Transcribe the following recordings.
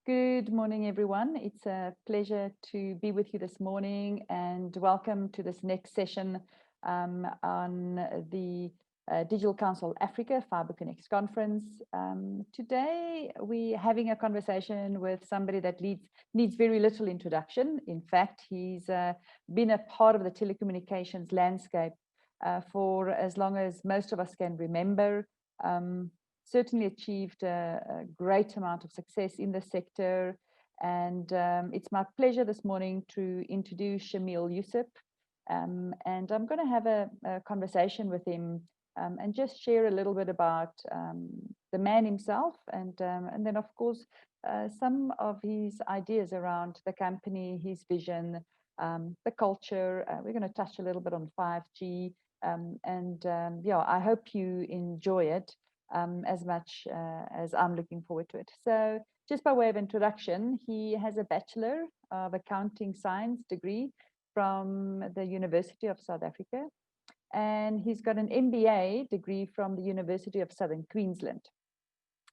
Good morning, everyone. It's a pleasure to be with you this morning, and welcome to this next session on the Digital Council Africa Fiber Connects Conference. Today, we're having a conversation with somebody that needs very little introduction. In fact, he's been a part of the telecommunications landscape for as long as most of us can remember. Certainly achieved a great amount of success in the sector. And it's my pleasure this morning to introduce Shamel Joosub. And I'm going to have a conversation with him and just share a little bit about the man himself and then, of course, some of his ideas around the company, his vision, the culture. We're going to touch a little bit on 5G. Yeah, I hope you enjoy it. As much as I'm looking forward to it. So just by way of introduction, he has a Bachelor of Accounting Science degree from the University of South Africa. And he's got an MBA degree from the University of Southern Queensland.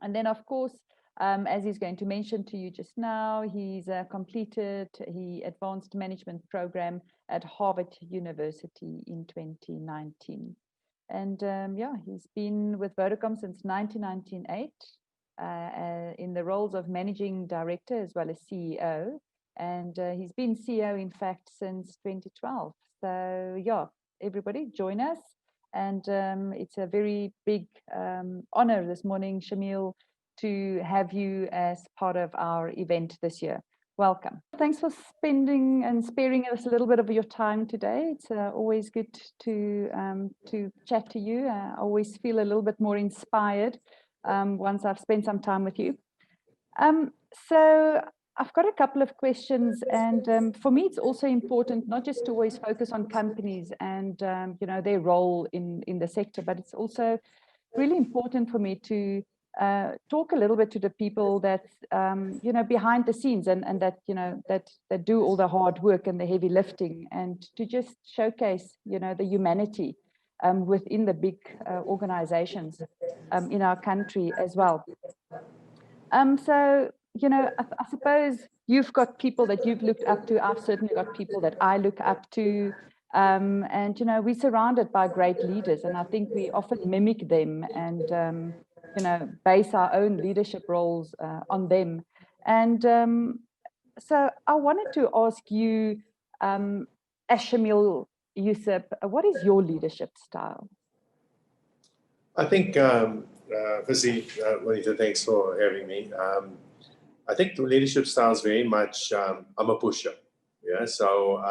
And then, of course, as he's going to mention to you just now, he's completed the Advanced Management Program at Harvard University in 2019. And yeah, he's been with Vodacom since 1998 in the roles of Managing Director as well as CEO. And he's been CEO, in fact, since 2012. So yeah, everybody join us. And it's a very big honor this morning, Shamel, to have you as part of our event this year. Welcome. Thanks for spending and sparing us a little bit of your time today. It's always good to chat to you. I always feel a little bit more inspired once I've spent some time with you. So I've got a couple of questions, and for me, it's also important not just to always focus on companies and their role in the sector, but it's also really important for me to talk a little bit to the people that behind the scenes and that that do all the hard work and the heavy lifting, and to just showcase the humanity within the big organizations in our country as well. So I suppose you've got people that you've looked up to. I've certainly got people that I look up to. And we're surrounded by great leaders, and I think we often mimic them and base our own leadership roles on them. And so I wanted to ask you, as Shamel Joosub, what is your leadership style? I think, firstly, Juanita, thanks for having me. I think the leadership style is very much, I'm a pusher. Yeah, so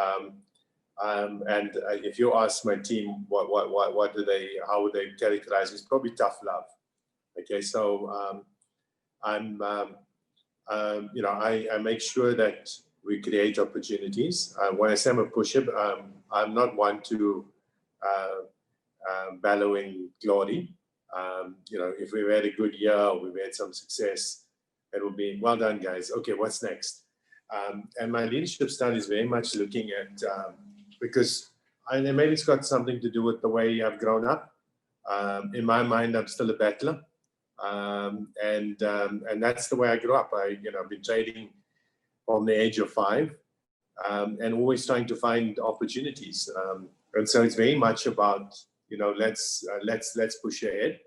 and if you ask my team what do they, how would they characterize me, it's probably tough love. Okay, so I make sure that we create opportunities. When I say I'm a pusher, I'm not one to bellow in glory. If we've had a good year, we've had some success, it will be well done, guys. Okay, what's next? And my leadership style is very much looking at because maybe it's got something to do with the way I've grown up. In my mind, I'm still a battler. And that's the way I grew up. I've been trading from the age of 5 and always trying to find opportunities. And so it's very much about, let's push ahead.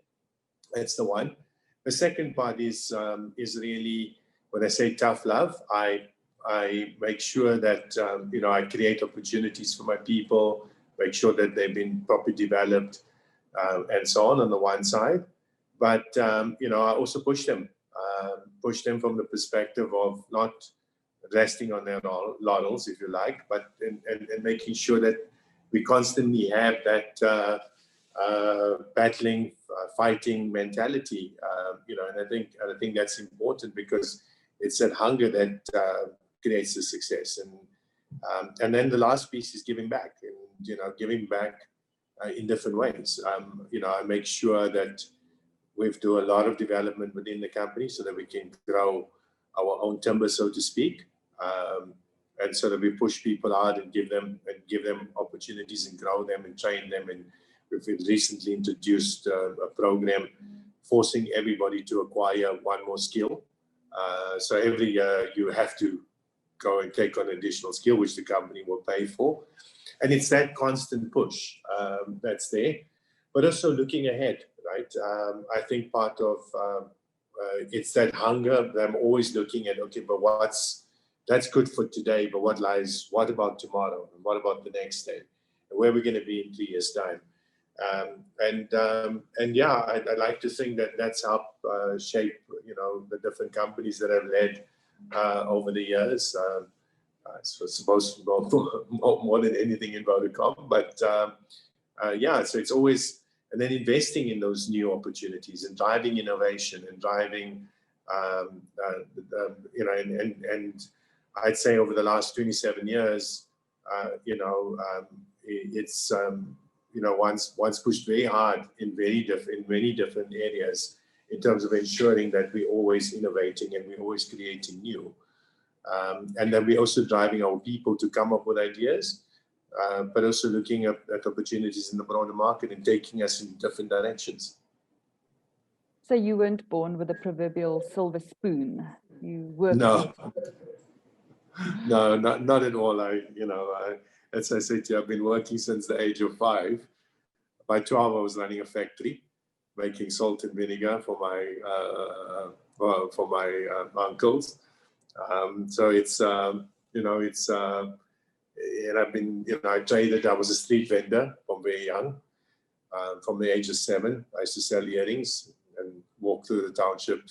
That's the one. The second part is really, when I say tough love, I make sure that, I create opportunities for my people, make sure that they've been properly developed and so on the one side. But, I also push them from the perspective of not resting on their laurels, if you like, but and making sure that we constantly have that battling, fighting mentality, and I think that's important because it's that hunger that creates the success. And then the last piece is giving back, and giving back in different ways. I make sure that we do a lot of development within the company so that we can grow our own timber, so to speak, and so that we push people out and give them opportunities and grow them and train them. And we've recently introduced a program forcing everybody to acquire one more skill So every year you have to go and take on additional skill, which the company will pay for. And it's that constant push that's there, but also looking ahead, right? I think part of it's that hunger that I'm always looking at, okay, but that's good for today, but what about tomorrow? And what about the next day? And where are we going to be in 3 years' time? And yeah, I like to think that that's helped shape, the different companies that I've led over the years. So supposed more than anything in Vodacom, but yeah, so it's always, and then investing in those new opportunities and driving innovation and driving, and I'd say over the last 27 years, it's once pushed very hard in many different areas in terms of ensuring that we're always innovating and we're always creating new. And then we're also driving our people to come up with ideas, but also looking at opportunities in the broader market and taking us in different directions. So you weren't born with a proverbial silver spoon. You worked. No, no, not at all. As I said to you, I've been working since the age of 5. By 12, I was running a factory, making salt and vinegar for my uncles. So it's and I've been, I traded. I was a street vendor from very young. From the age of 7, I used to sell earrings and walk through the township,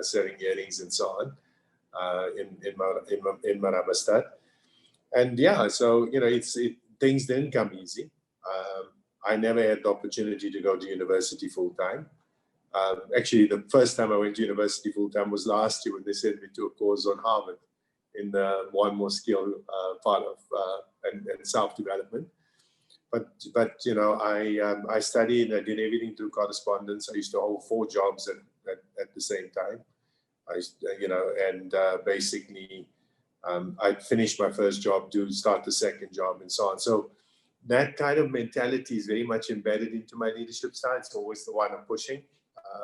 selling earrings and so on in Marabastad. And yeah, so things didn't come easy. I never had the opportunity to go to university full time. Actually, the first time I went to university full time was last year when they sent me to a course on Harvard in the more skilled part of and self-development. But I studied. I did everything through correspondence. I used to hold 4 jobs at the same time. Basically, I finished my first job to start the second job and so on. So that kind of mentality is very much embedded into my leadership style. It's always the one I'm pushing,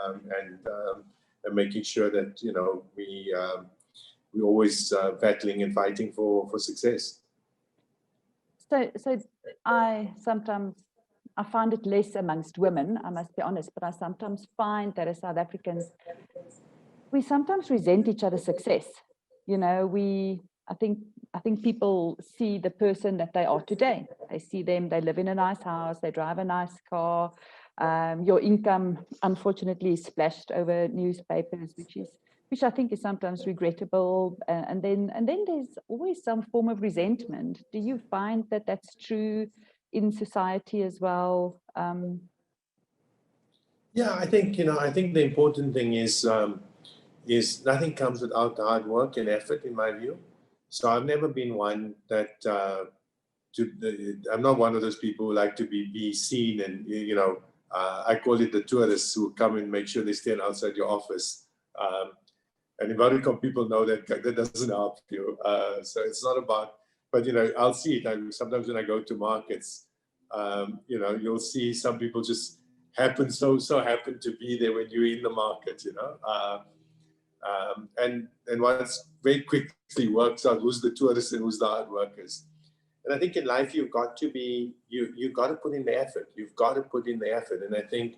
and making sure that we're always battling and fighting for success. So I find it less amongst women, I must be honest, but I sometimes find that as South Africans, we sometimes resent each other's success. I think people see the person that they are today. They see them, they live in a nice house, they drive a nice car. Your income, unfortunately, is splashed over newspapers, which I think is sometimes regrettable. And then there's always some form of resentment. Do you find that that's true in society as well? Yeah, I think the important thing is nothing comes without hard work and effort, in my view. So I've never been one that I'm not one of those people who like to be seen and I call it the tourists who come and make sure they stand outside your office. And in Vodacom, people know that doesn't help you. So it's not about, but I'll see it. Sometimes when I go to markets, you'll see some people just happen to be there when you're in the market, and once very quickly works out who's the tourists and who's the hard workers. And I think in life you've got to put in the effort. You've got to put in the effort, and I think,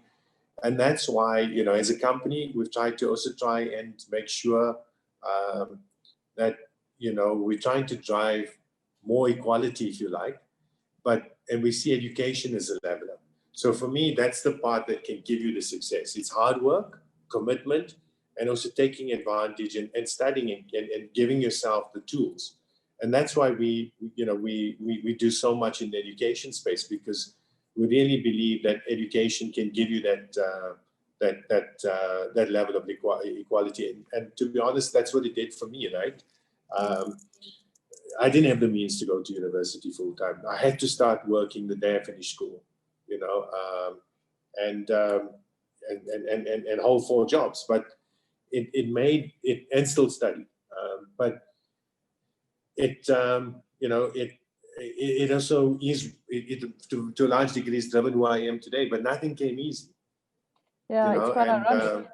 and that's why as a company we've tried to also try and make sure that we're trying to drive more equality, if you like, and we see education as a leveler. So for me, that's the part that can give you the success. It's hard work, commitment, and also taking advantage and studying and giving yourself the tools. And that's why we do so much in the education space, because we really believe that education can give you that level of equality. And to be honest, that's what it did for me, right? I didn't have the means to go to university full time. I had to start working the day I finished school, and hold 4 jobs. But it made it, and still study. But it also is, to a large degree, is driven who I am today. But nothing came easy. Yeah, it's quite ironic.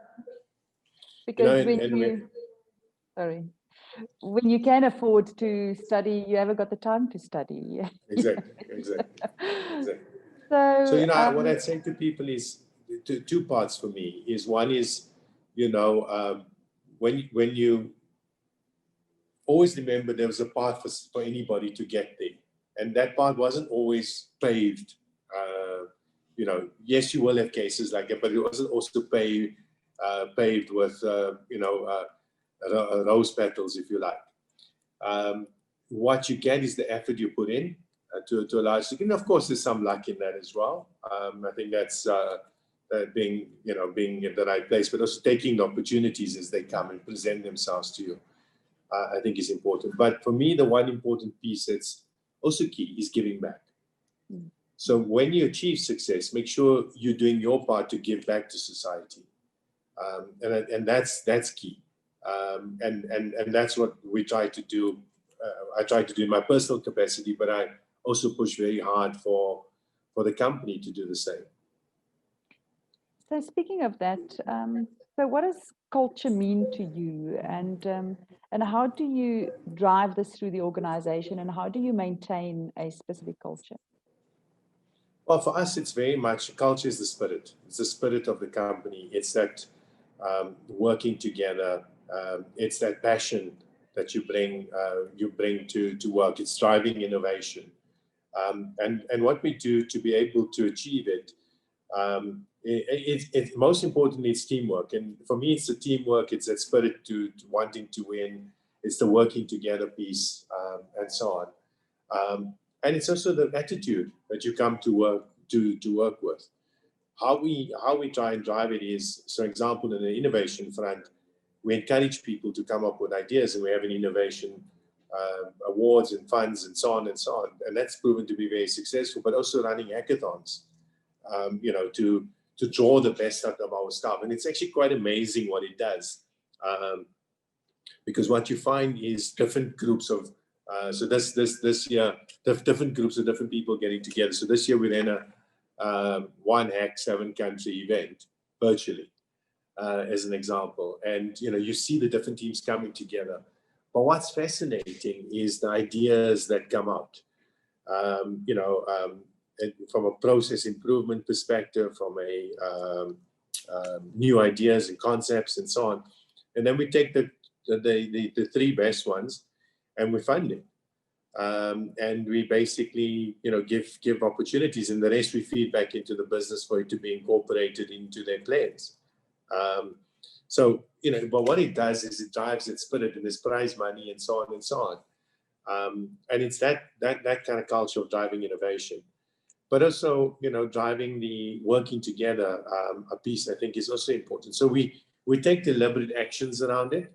Because and sorry, when you can afford to study, you haven't got the time to study. exactly. So, So, what I'd say to people is two parts for me. Is one is, when you always remember there was a path for anybody to get there, and that path wasn't always paved. Yes, you will have cases like that, but it wasn't also paved with rose petals, if you like. What you get is the effort you put in to a large degree. And of course, there's some luck in that as well. I think that's being in the right place, but also taking the opportunities as they come and present themselves to you, I think is important. But for me, the one important piece that's also key is giving back. So when you achieve success, make sure you're doing your part to give back to society. And that's key. And that's what we try to do. I try to do in my personal capacity, but I also push very hard for the company to do the same. So speaking of that, so what does culture mean to you, and how do you drive this through the organization, and how do you maintain a specific culture? Well, for us, it's very much culture is the spirit. It's the spirit of the company. It's that working together. It's that passion that you bring to work. It's driving innovation. And what we do to be able to achieve it, it's most importantly, it's teamwork. And for me, it's the teamwork. It's that spirit to wanting to win. It's the working together piece, and so on. And it's also the attitude that you come to work with. How we try and drive it is, for example, in the innovation front, we encourage people to come up with ideas, and we have an innovation awards and funds and so on and so on. And that's proven to be very successful, but also running hackathons, to draw the best out of our staff. And it's actually quite amazing what it does. Because what you find is different groups of, so this year, different groups of different people getting together. So this year we ran a one hack 7-country event virtually, as an example. And, you see the different teams coming together. But what's fascinating is the ideas that come out, from a process improvement perspective, from a new ideas and concepts and so on. And then we take the 3 best ones and we fund it. And we basically, give opportunities, and the rest we feed back into the business for it to be incorporated into their plans. So, but what it does is it drives its spirit, and there's prize money and so on and so on. And it's that kind of culture of driving innovation. But also, driving the working together a piece, I think, is also important. So we take deliberate actions around it.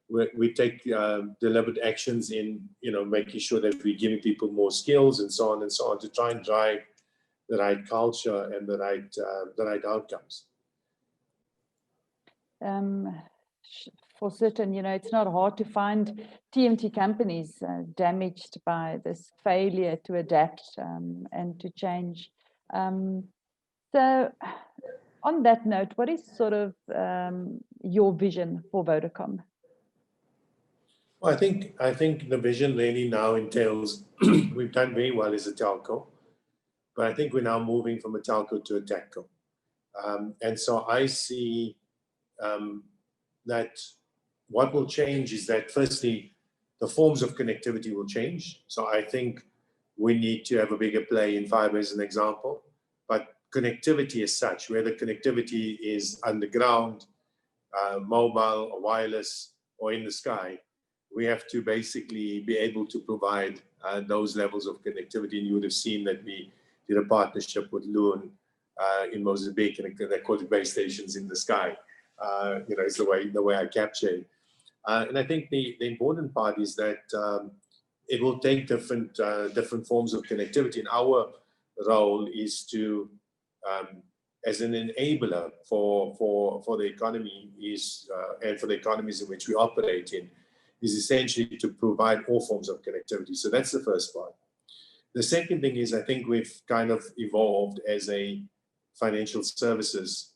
We take deliberate actions in, making sure that we're giving people more skills and so on to try and drive the right culture and the right outcomes. For certain, it's not hard to find TMT companies damaged by this failure to adapt and to change. So on that note, what is sort of your vision for Vodacom? Well, I think the vision really now entails we've done very well as a telco, but I think we're now moving from a telco to a techco. And so I see that what will change is that, firstly, the forms of connectivity will change. So I think we need to have a bigger play in fiber as an example. But connectivity as such, whether connectivity is underground, mobile or wireless, or in the sky, we have to basically be able to provide those levels of connectivity. And you would have seen that we did a partnership with Loon in Mozambique, and they call it base stations in the sky. Is the way I capture it. And I think the important part is that it will take different forms of connectivity. And our role is to, as an enabler for the economy and for the economies in which we operate in, is essentially to provide all forms of connectivity. So that's the first part. The second thing is, I think we've kind of evolved as a financial services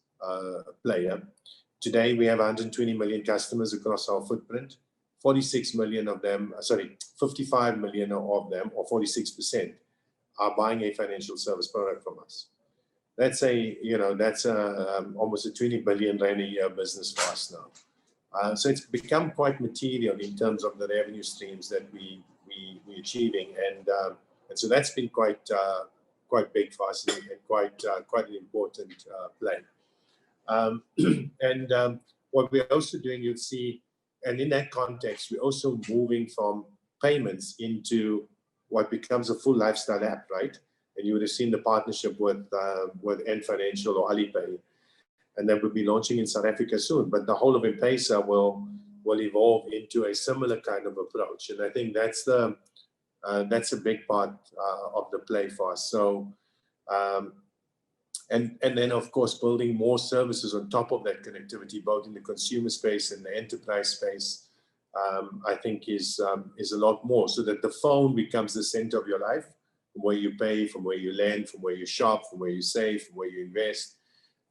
player, Today, we have 120 million customers across our footprint. 46 million of them, 55 million of them, or 46%, are buying a financial service product from us. That's almost a 20 billion rand a year business for us now. So it's become quite material in terms of the revenue streams that we're achieving, and so that's been quite big for us and quite an important play. What we're also doing, you'll see, and in that context, we're also moving from payments into what becomes a full lifestyle app, right? And you would have seen the partnership with N Financial or Alipay, and that will be launching in South Africa soon. But the whole of M-Pesa will evolve into a similar kind of approach, and I think that's a big part of the play for us. So, and then of course building more services on top of that connectivity, both in the consumer space and the enterprise space, I think is a lot more, so that the phone becomes the center of your life, from where you pay, from where you lend, from where you shop, from where you save, from where you invest,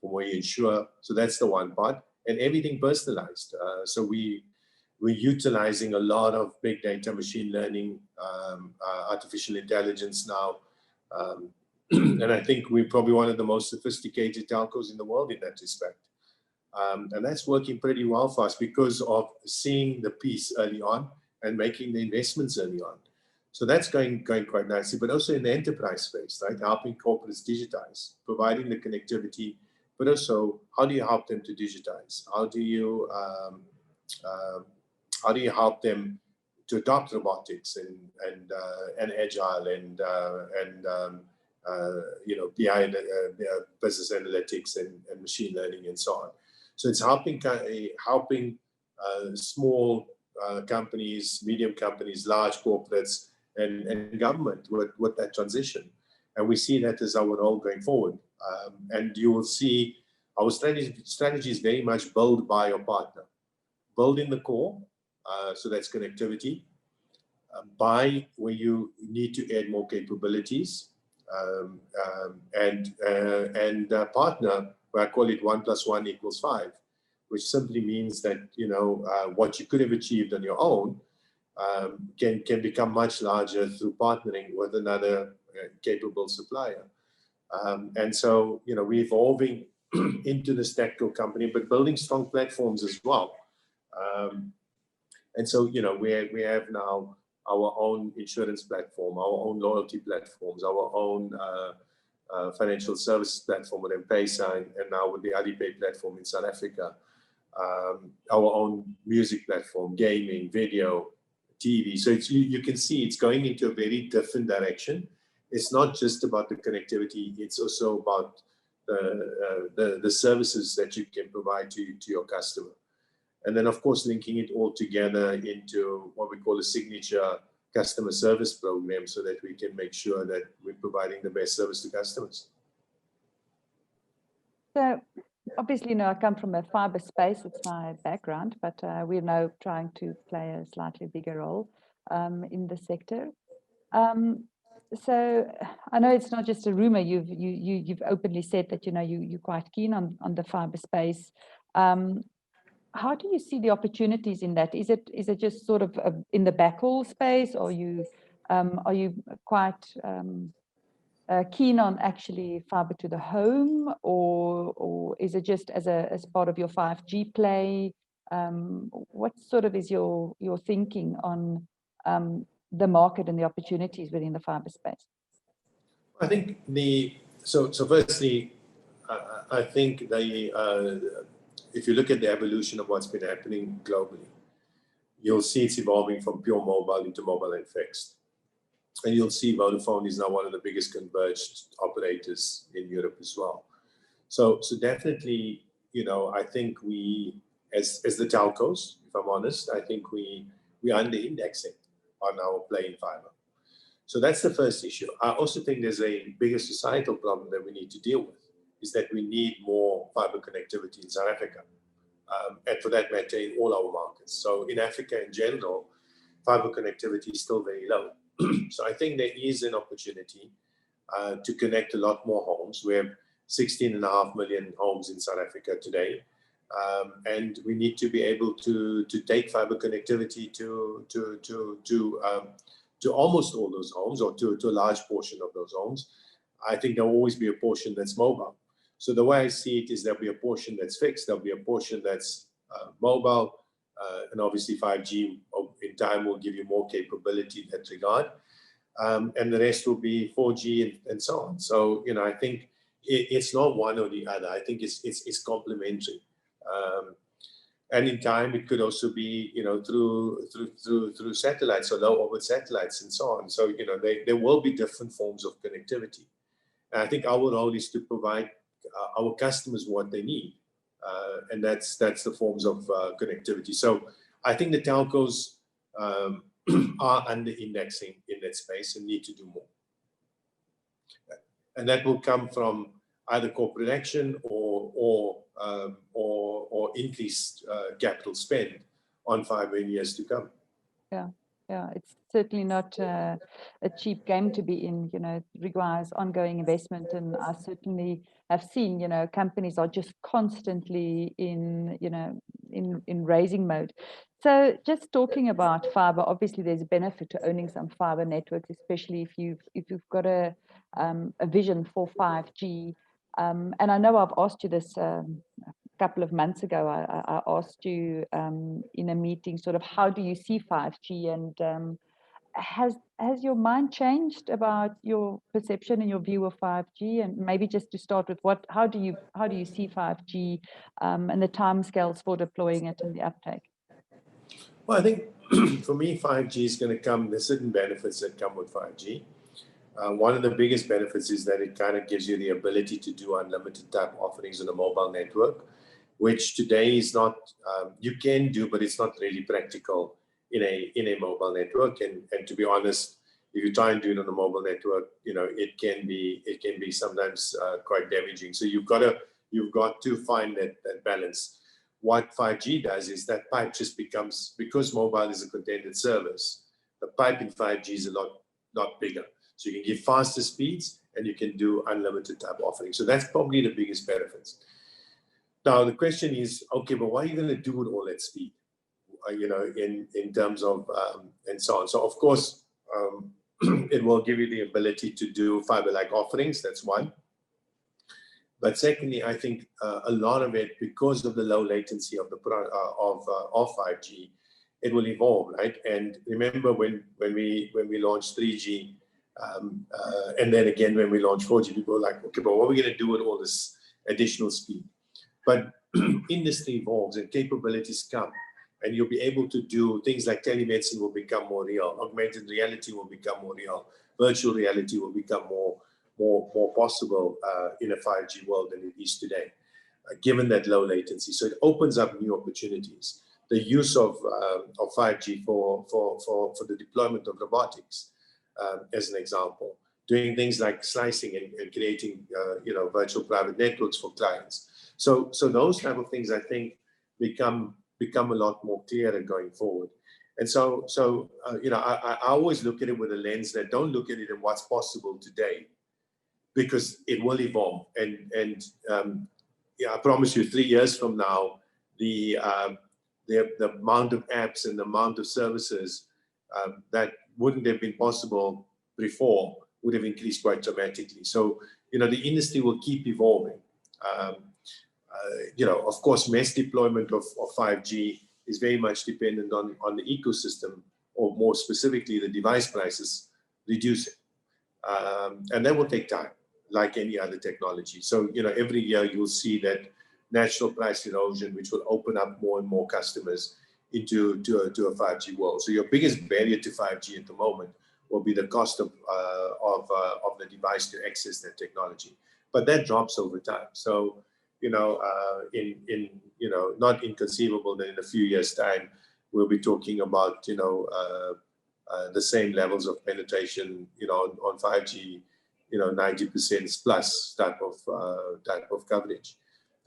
from where you insure. So that's the one part, and everything personalized. So we're utilizing a lot of big data, machine learning, artificial intelligence now. And I think we're probably one of the most sophisticated telcos in the world in that respect. And that's working pretty well for us because of seeing the piece early on and making the investments early on. So that's going quite nicely, but also in the enterprise space, right? Helping corporates digitize, providing the connectivity, but also how do you help them to digitize? How do you help them to adopt robotics and agile and BI, business analytics and machine learning and so on. So it's helping small companies, medium companies, large corporates, and government with that transition. And we see that as our role going forward. And you will see our strategy is very much build, buy, or partner. Build in the core, so that's connectivity. Buy where you need to add more capabilities. And partner, where I call it 1 + 1 = 5, which simply means that what you could have achieved on your own can become much larger through partnering with another capable supplier. And so we're evolving into this tech company, but building strong platforms as well. And so we have now our own insurance platform, our own loyalty platforms, our own financial services platform with M-Pesa, and now with the Alipay platform in South Africa, our own music platform, gaming, video, TV. So you can see it's going into a very different direction. It's not just about the connectivity, it's also about the services that you can provide to your customer. And then, of course, linking it all together into what we call a signature customer service program, so that we can make sure that we're providing the best service to customers. So, obviously, I come from a fiber space, it's my background, but we're now trying to play a slightly bigger role in the sector. So I know it's not just a rumor. You've openly said that you're quite keen on the fiber space. How do you see the opportunities in that? Is it just sort of in the backhaul space, or are you quite keen on actually fiber to the home, or is it just as part of your 5G play? What sort of is your thinking on the market and the opportunities within the fiber space? I think so firstly, I think if you look at the evolution of what's been happening globally, you'll see it's evolving from pure mobile into mobile and fixed. And you'll see Vodafone is now one of the biggest converged operators in Europe as well. So definitely, I think we, as the telcos, if I'm honest, I think we under-indexing on our play in fiber. So that's the first issue. I also think there's a bigger societal problem that we need to deal with, is that we need more fiber connectivity in South Africa, and for that matter, in all our markets. So in Africa in general, fiber connectivity is still very low. So I think there is an opportunity to connect a lot more homes. We have 16.5 million homes in South Africa today. And we need to be able to take fiber connectivity to almost all those homes, or to a large portion of those homes. I think there will always be a portion that's mobile. So the way I see it is there'll be a portion that's fixed, there'll be a portion that's mobile, and obviously 5G in time will give you more capability in that regard. And the rest will be 4G and so on. So, I think it's not one or the other. I think it's complementary. And in time, it could also be, through satellites or low orbit satellites and so on. So, there will be different forms of connectivity. And I think our role is to provide our customers what they need. And that's the forms of connectivity. So I think the telcos are under indexing in that space and need to do more. And that will come from either corporate action or increased capital spend on fiber in years to come. Yeah, it's certainly not a cheap game to be in. It requires ongoing investment, and I certainly have seen, companies are just constantly in raising mode. So just talking about fiber, obviously there's a benefit to owning some fiber networks, especially if you've got a vision for 5G. And I know I've asked you this a couple of months ago. I asked you in a meeting, sort of, how do you see 5G, and has your mind changed about your perception and your view of 5G? And maybe just to start with, how do you see 5G and the timescales for deploying it and the uptake? Well, I think for me, 5G is going to come. There's certain benefits that come with 5G. One of the biggest benefits is that it kind of gives you the ability to do unlimited type offerings on a mobile network, which today is not, you can do, but it's not really practical in a mobile network. And to be honest, if you try and do it on a mobile network, it can be sometimes quite damaging. So you've got to find that balance. What 5G does is that pipe just becomes, because mobile is a contented service, the pipe in 5G is a lot bigger. So you can give faster speeds and you can do unlimited type offerings. So that's probably the biggest benefits. Now the question is, okay, but what are you going to do with all that speed? In terms of and so on. So of course, it will give you the ability to do fiber-like offerings. That's one. But secondly, I think a lot of it, because of the low latency of 5G, it will evolve, right? And remember when we launched 3G, and then again when we launched 4G, people were like, okay, but what are we going to do with all this additional speed? But industry evolves and capabilities come, and you'll be able to do things like telemedicine will become more real, augmented reality will become more real, virtual reality will become more possible in a 5G world than it is today, given that low latency. So it opens up new opportunities. The use of 5G for the deployment of robotics, as an example, doing things like slicing and creating virtual private networks for clients. So those type of things, I think, become a lot more clearer going forward. And so I always look at it with a lens that don't look at it and what's possible today, because it will evolve. And I promise you, 3 years from now, the amount of apps and the amount of services that wouldn't have been possible before would have increased quite dramatically. So, the industry will keep evolving. Of course, mass deployment of 5G is very much dependent on the ecosystem, or more specifically, the device prices reducing. And that will take time, like any other technology. So, every year you'll see that natural price erosion, which will open up more and more customers into a 5G world. So your biggest barrier to 5G at the moment will be the cost of the device to access that technology. But that drops over time. So, not inconceivable that in a few years' time, we'll be talking about, the same levels of penetration, on 5G, 90% plus type of coverage.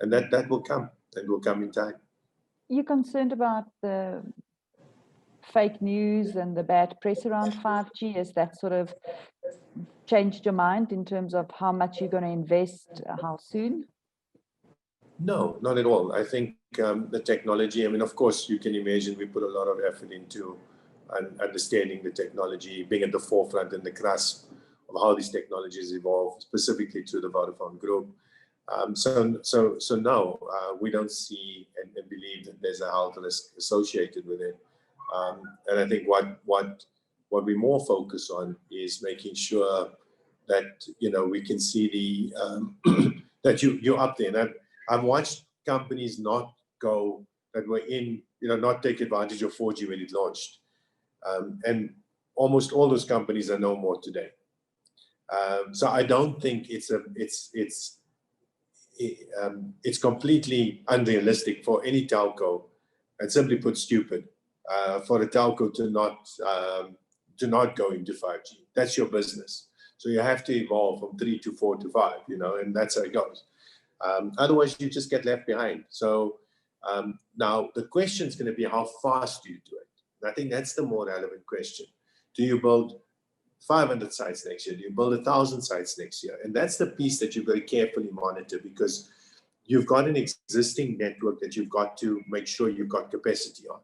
And that will come, and will come in time. You concerned about the fake news and the bad press around 5G? Has that sort of changed your mind in terms of how much you're going to invest, how soon? No, not at all. I think the technology, I mean, of course, you can imagine we put a lot of effort into understanding the technology, being at the forefront and the grasp of how these technologies evolve, specifically to the Vodafone group. So no, we don't see and believe that there's a health risk associated with it. And I think what we more focus on is making sure that, you know, we can see the that you're up there. And I've watched companies not go, that were in, you know, not take advantage of 4G when it launched. And almost all those companies are no more today. So I don't think it's completely unrealistic for any telco, and simply put stupid, for a telco to not go into 5G. That's your business. So you have to evolve from 3 to 4 to 5, you know, and that's how it goes. Otherwise, you just get left behind. So now the question is going to be, how fast do you do it? And I think that's the more relevant question. Do you build 500 sites next year? Do you build 1,000 sites next year? And that's the piece that you've got to carefully monitor, because you've got an existing network that you've got to make sure you've got capacity on.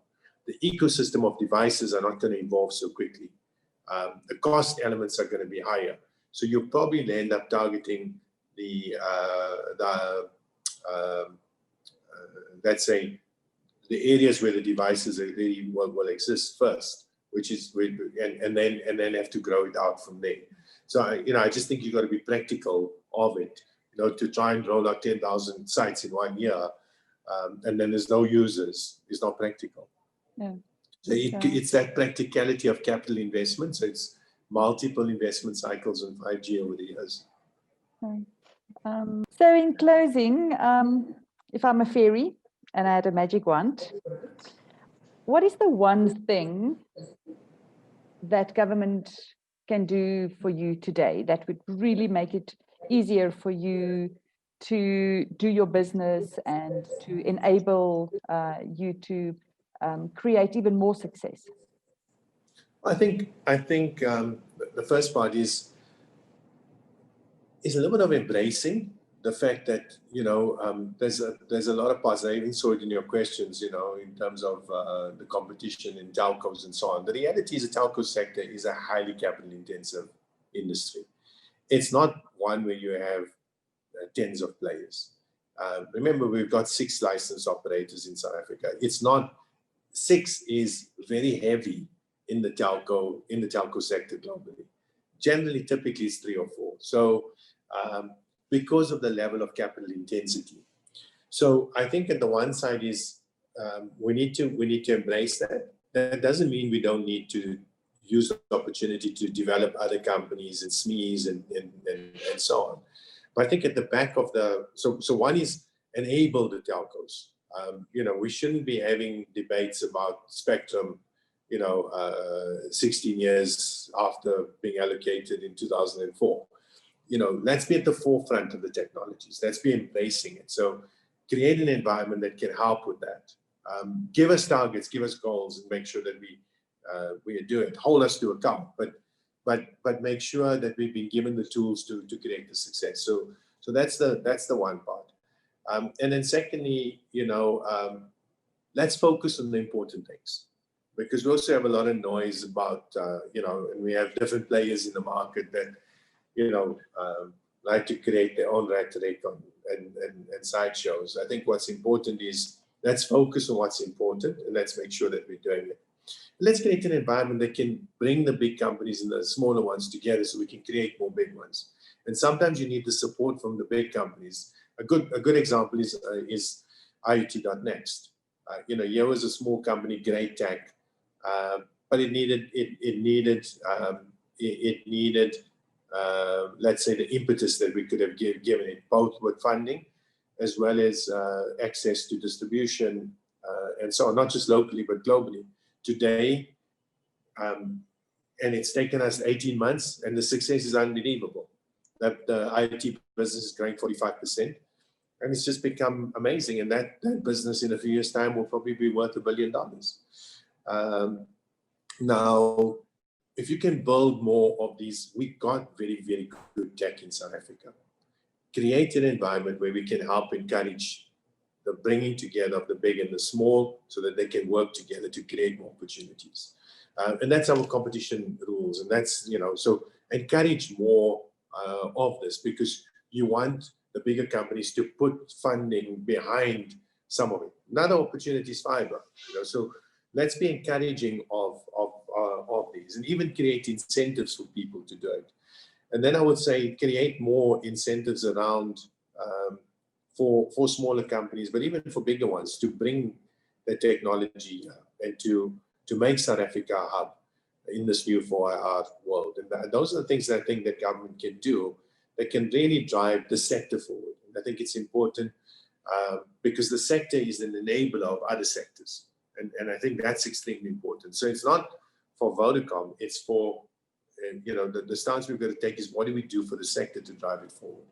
The ecosystem of devices are not going to evolve so quickly. The cost elements are going to be higher. So you'll probably end up targeting let's say, the areas where the devices really will exist first, which is, and then have to grow it out from there. So I just think you've got to be practical of it, you know, to try and roll out 10,000 sites in 1 year, and then there's no users, it's not practical. Yeah. So it's that practicality of capital investment. So it's multiple investment cycles on 5G over the years. So in closing, if I'm a fairy and I had a magic wand, what is the one thing that government can do for you today that would really make it easier for you to do your business and to enable you to create even more success? I think the first part is a little bit of embracing the fact that, you know, there's a lot of parts. I even saw it in your questions, you know, in terms of the competition in telcos and so on. The reality is the telco sector is a highly capital intensive industry. It's not one where you have tens of players. Remember, we've got 6 licensed operators in South Africa. It's not, 6 is very heavy in the telco sector globally. Generally, typically it's 3 or 4. So because of the level of capital intensity. So I think at the one side is we need to embrace that. That doesn't mean we don't need to use the opportunity to develop other companies and SMEs and so on. But I think at the back of so one is enable the telcos. You know, we shouldn't be having debates about spectrum, you know, 16 years after being allocated in 2004. You know, let's be at the forefront of the technologies. Let's be embracing it. So create an environment that can help with that. Give us targets, give us goals, and make sure that we do it. Hold us to account, but make sure that we've been given the tools to create the success. So that's the one part. And then secondly, you know, let's focus on the important things, because we also have a lot of noise about, you know, and we have different players in the market that, you know, like to create their own rhetoric and sideshows. I think what's important is let's focus on what's important and let's make sure that we're doing it. Let's create an environment that can bring the big companies and the smaller ones together so we can create more big ones. And sometimes you need the support from the big companies. A good example is IoT.next. You know, here was a small company, great tech, but it needed let's say the impetus that we could have given it, both with funding as well as access to distribution and so on, not just locally but globally. Today, and it's taken us 18 months, and the success is unbelievable. That the IoT business is growing 45%, and it's just become amazing. And that business in a few years' time will probably be worth $1 billion. Now, if you can build more of these, we've got very, very good tech in South Africa. Create an environment where we can help encourage the bringing together of the big and the small so that they can work together to create more opportunities. And that's our competition rules. And that's, so encourage more of this, because you want the bigger companies to put funding behind some of it. Another opportunity is fiber. So let's be encouraging of these, and even create incentives for people to do it. And then I would say create more incentives around for smaller companies, but even for bigger ones, to bring the technology and to make South Africa a hub in this new 4IR world. And those are the things that I think that government can do that can really drive the sector forward. And I think it's important because the sector is an enabler of other sectors. And I think that's extremely important. So it's not for Vodacom, it's for, the stance we've got to take is what do we do for the sector to drive it forward?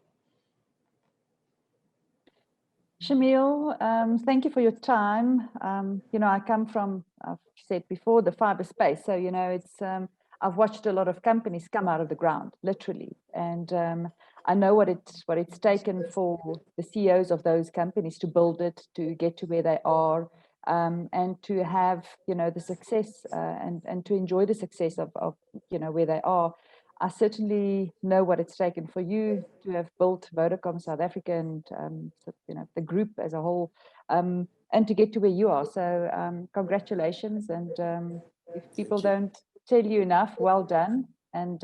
Shamel, thank you for your time. I come from, I've said before, the fiber space. So, it's I've watched a lot of companies come out of the ground, literally. And I know what it's taken for the CEOs of those companies to build it, to get to where they are, and to have, the success and to enjoy the success of where they are. I certainly know what it's taken for you to have built Vodacom South Africa and the group as a whole, and to get to where you are. So congratulations, and if people don't tell you enough, well done. And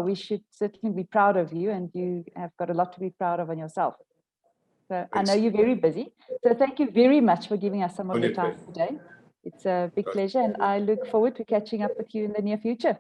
we should certainly be proud of you, and you have got a lot to be proud of on yourself. So I know you're very busy. So thank you very much for giving us some of your time today. It's a big pleasure, and I look forward to catching up with you in the near future.